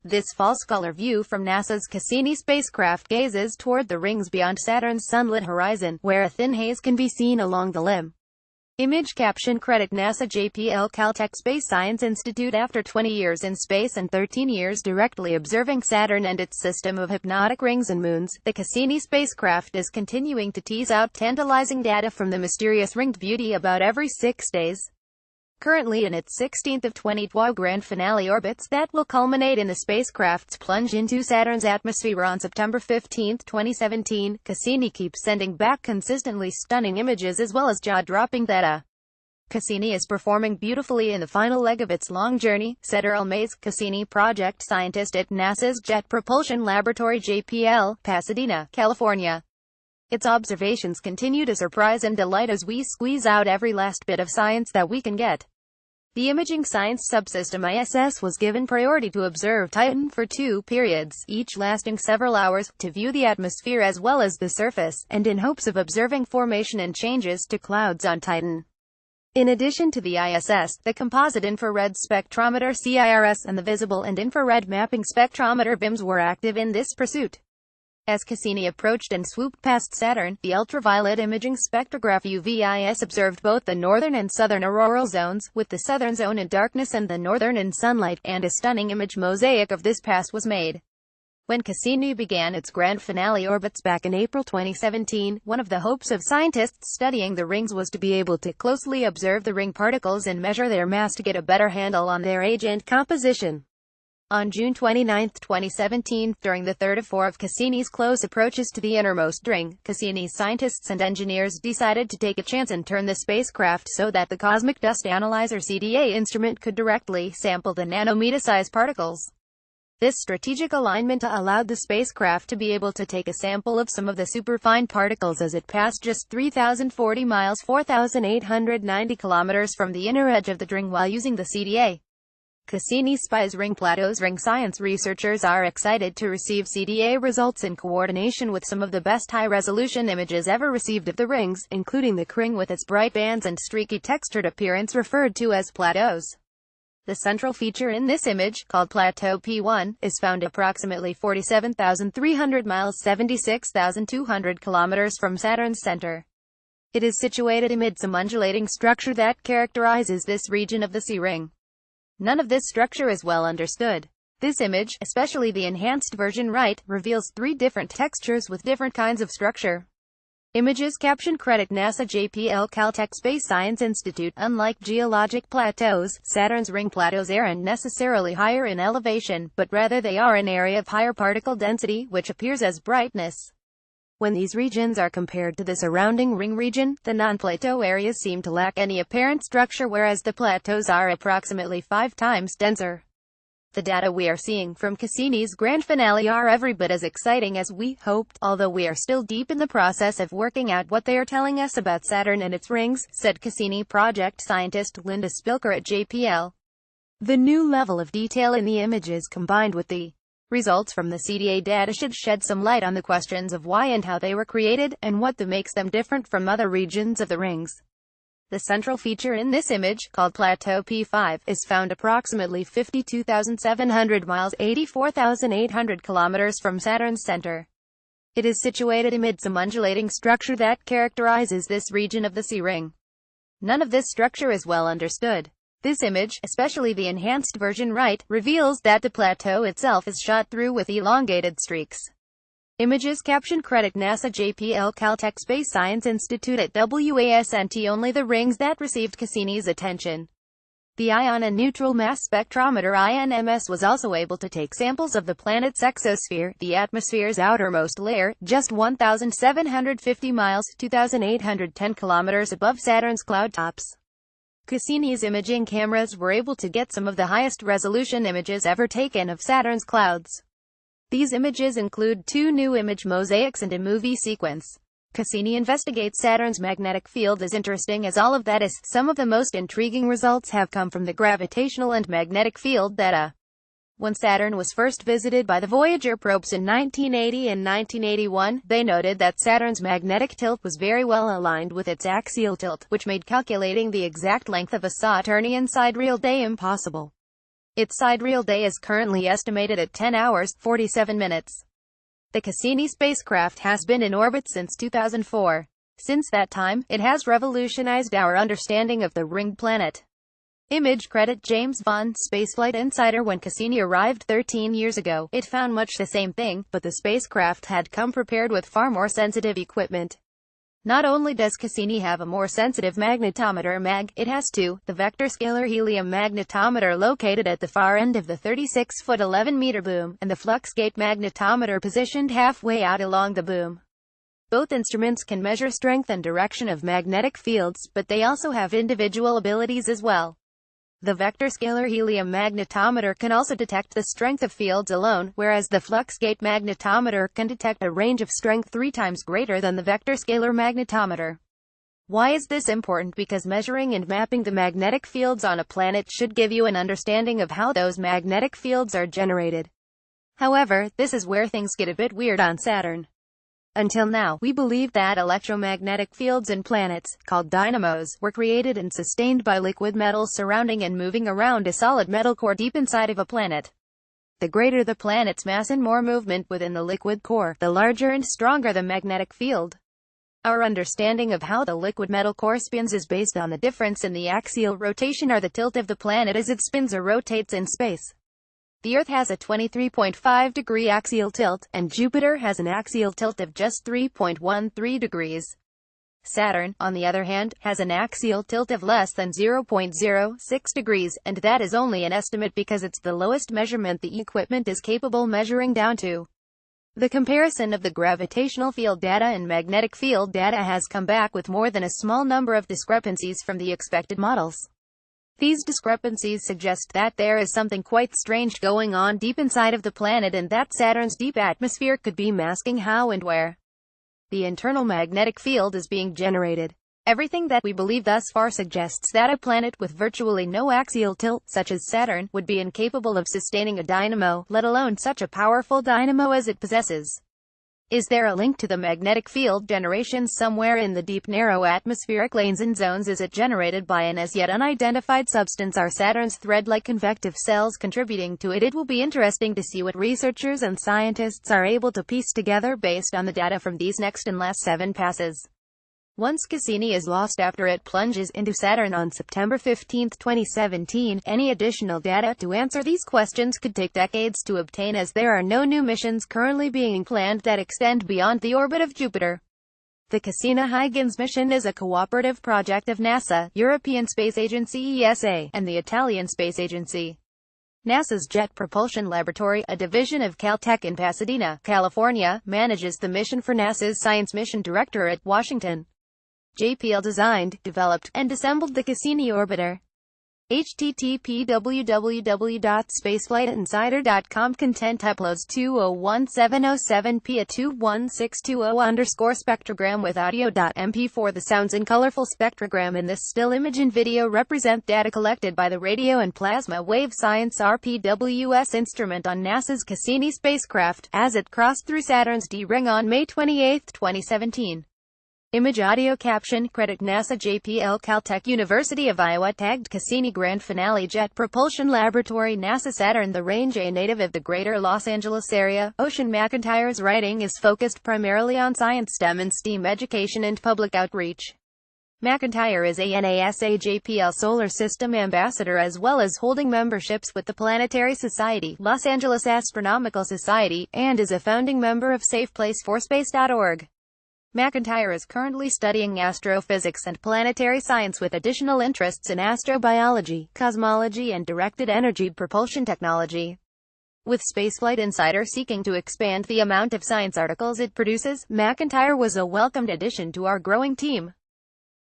This false color view from NASA's Cassini spacecraft gazes toward the rings beyond Saturn's sunlit horizon, where a thin haze can be seen along the limb. Image caption credit NASA JPL Caltech Space Science Institute. After 20 years in space and 13 years directly observing Saturn and its system of hypnotic rings and moons, the Cassini spacecraft is continuing to tease out tantalizing data from the mysterious ringed beauty about every 6 days. Currently in its 16th of 2012 grand finale orbits that will culminate in the spacecraft's plunge into Saturn's atmosphere on September 15, 2017, Cassini keeps sending back consistently stunning images as well as jaw-dropping data. Cassini is performing beautifully in the final leg of its long journey, said Earl Mays, Cassini project scientist at NASA's Jet Propulsion Laboratory JPL, Pasadena, California. Its observations continue to surprise and delight as we squeeze out every last bit of science that we can get. The Imaging Science Subsystem ISS was given priority to observe Titan for 2 periods, each lasting several hours, to view the atmosphere as well as the surface, and in hopes of observing formation and changes to clouds on Titan. In addition to the ISS, the Composite Infrared Spectrometer CIRS and the Visible and Infrared Mapping Spectrometer VIMS were active in this pursuit. As Cassini approached and swooped past Saturn, the ultraviolet imaging spectrograph UVIS observed both the northern and southern auroral zones, with the southern zone in darkness and the northern in sunlight, and a stunning image mosaic of this past was made. When Cassini began its grand finale orbits back in April 2017, one of the hopes of scientists studying the rings was to be able to closely observe the ring particles and measure their mass to get a better handle on their age and composition. On June 29, 2017, during the third of 4 of Cassini's close approaches to the innermost ring, Cassini's scientists and engineers decided to take a chance and turn the spacecraft so that the Cosmic Dust Analyzer CDA instrument could directly sample the nanometer-size particles. This strategic alignment allowed the spacecraft to be able to take a sample of some of the superfine particles as it passed just 3,040 miles 4,890 kilometers from the inner edge of the ring while using the CDA. Cassini spies ring plateaus. Ring science researchers are excited to receive CDA results in coordination with some of the best high-resolution images ever received of the rings, including the ring with its bright bands and streaky textured appearance referred to as plateaus. The central feature in this image, called Plateau P1, is found approximately 47,300 miles 76,200 kilometers from Saturn's center. It is situated amid some undulating structure that characterizes this region of the C-ring. None of this structure is well understood. This image, especially the enhanced version right, reveals 3 different textures with different kinds of structure. Images caption credit NASA JPL Caltech Space Science Institute. Unlike geologic plateaus, Saturn's ring plateaus aren't necessarily higher in elevation, but rather they are an area of higher particle density, which appears as brightness. When these regions are compared to the surrounding ring region, the non-plateau areas seem to lack any apparent structure, whereas the plateaus are approximately 5 times denser. The data we are seeing from Cassini's grand finale are every bit as exciting as we hoped, although we are still deep in the process of working out what they are telling us about Saturn and its rings, said Cassini project scientist Linda Spilker at JPL. The new level of detail in the images combined with the results from the CDA data should shed some light on the questions of why and how they were created, and what makes them different from other regions of the rings. The central feature in this image, called Plateau P5, is found approximately 52,700 miles 84,800 kilometers from Saturn's center. It is situated amid some undulating structure that characterizes this region of the C-ring. None of this structure is well understood. This image, especially the enhanced version right, reveals that the plateau itself is shot through with elongated streaks. Images caption credit NASA JPL Caltech Space Science Institute at WASNT. Only the rings that received Cassini's attention. The Ion and Neutral Mass Spectrometer INMS was also able to take samples of the planet's exosphere, the atmosphere's outermost layer, just 1,750 miles 2,810 kilometers above Saturn's cloud tops. Cassini's imaging cameras were able to get some of the highest resolution images ever taken of Saturn's clouds. These images include 2 new image mosaics and a movie sequence. Cassini investigates Saturn's magnetic field. As interesting as all of that is, some of the most intriguing results have come from the gravitational and magnetic field data. When Saturn was first visited by the Voyager probes in 1980 and 1981, they noted that Saturn's magnetic tilt was very well aligned with its axial tilt, which made calculating the exact length of a Saturnian sidereal day impossible. Its sidereal day is currently estimated at 10 hours, 47 minutes. The Cassini spacecraft has been in orbit since 2004. Since that time, it has revolutionized our understanding of the ringed planet. Image credit James Vaughan, Spaceflight Insider. When Cassini arrived 13 years ago, it found much the same thing, but the spacecraft had come prepared with far more sensitive equipment. Not only does Cassini have a more sensitive magnetometer MAG, it has the vector scalar helium magnetometer located at the far end of the 36-foot 11-meter boom, and the flux gate magnetometer positioned halfway out along the boom. Both instruments can measure strength and direction of magnetic fields, but they also have individual abilities as well. The vector scalar helium magnetometer can also detect the strength of fields alone, whereas the flux gate magnetometer can detect a range of strength 3 times greater than the vector scalar magnetometer. Why is this important? Because measuring and mapping the magnetic fields on a planet should give you an understanding of how those magnetic fields are generated. However, this is where things get a bit weird on Saturn. Until now, we believed that electromagnetic fields in planets, called dynamos, were created and sustained by liquid metals surrounding and moving around a solid metal core deep inside of a planet. The greater the planet's mass and more movement within the liquid core, the larger and stronger the magnetic field. Our understanding of how the liquid metal core spins is based on the difference in the axial rotation or the tilt of the planet as it spins or rotates in space. The Earth has a 23.5-degree axial tilt, and Jupiter has an axial tilt of just 3.13 degrees. Saturn, on the other hand, has an axial tilt of less than 0.06 degrees, and that is only an estimate because it's the lowest measurement the equipment is capable measuring down to. The comparison of the gravitational field data and magnetic field data has come back with more than a small number of discrepancies from the expected models. These discrepancies suggest that there is something quite strange going on deep inside of the planet and that Saturn's deep atmosphere could be masking how and where the internal magnetic field is being generated. Everything that we believe thus far suggests that a planet with virtually no axial tilt, such as Saturn, would be incapable of sustaining a dynamo, let alone such a powerful dynamo as it possesses. Is there a link to the magnetic field generation somewhere in the deep narrow atmospheric lanes and zones? Is it generated by an as yet unidentified substance? Are Saturn's thread-like convective cells contributing to it? It will be interesting to see what researchers and scientists are able to piece together based on the data from these next and last 7 passes. Once Cassini is lost after it plunges into Saturn on September 15, 2017, any additional data to answer these questions could take decades to obtain as there are no new missions currently being planned that extend beyond the orbit of Jupiter. The Cassini-Huygens mission is a cooperative project of NASA, European Space Agency (ESA), and the Italian Space Agency. NASA's Jet Propulsion Laboratory, a division of Caltech in Pasadena, California, manages the mission for NASA's Science Mission Directorate, Washington. JPL designed, developed, and assembled the Cassini orbiter. http www.spaceflightinsider.com Content uploads 201707p a 21620_spectrogram with audio.mp4. The sounds in colorful spectrogram in this still image and video represent data collected by the Radio and Plasma Wave Science RPWS instrument on NASA's Cassini spacecraft, as it crossed through Saturn's D-ring on May 28, 2017. Image audio caption credit NASA JPL Caltech University of Iowa tagged Cassini Grand Finale Jet Propulsion Laboratory NASA Saturn. The range a native of the greater Los Angeles area, Ocean McIntyre's writing is focused primarily on science STEM and STEAM education and public outreach. McIntyre is a NASA JPL Solar System Ambassador as well as holding memberships with the Planetary Society, Los Angeles Astronomical Society, and is a founding member of SafePlaceForSpace.org. McIntyre is currently studying astrophysics and planetary science with additional interests in astrobiology, cosmology and directed energy propulsion technology. With Spaceflight Insider seeking to expand the amount of science articles it produces, McIntyre was a welcomed addition to our growing team.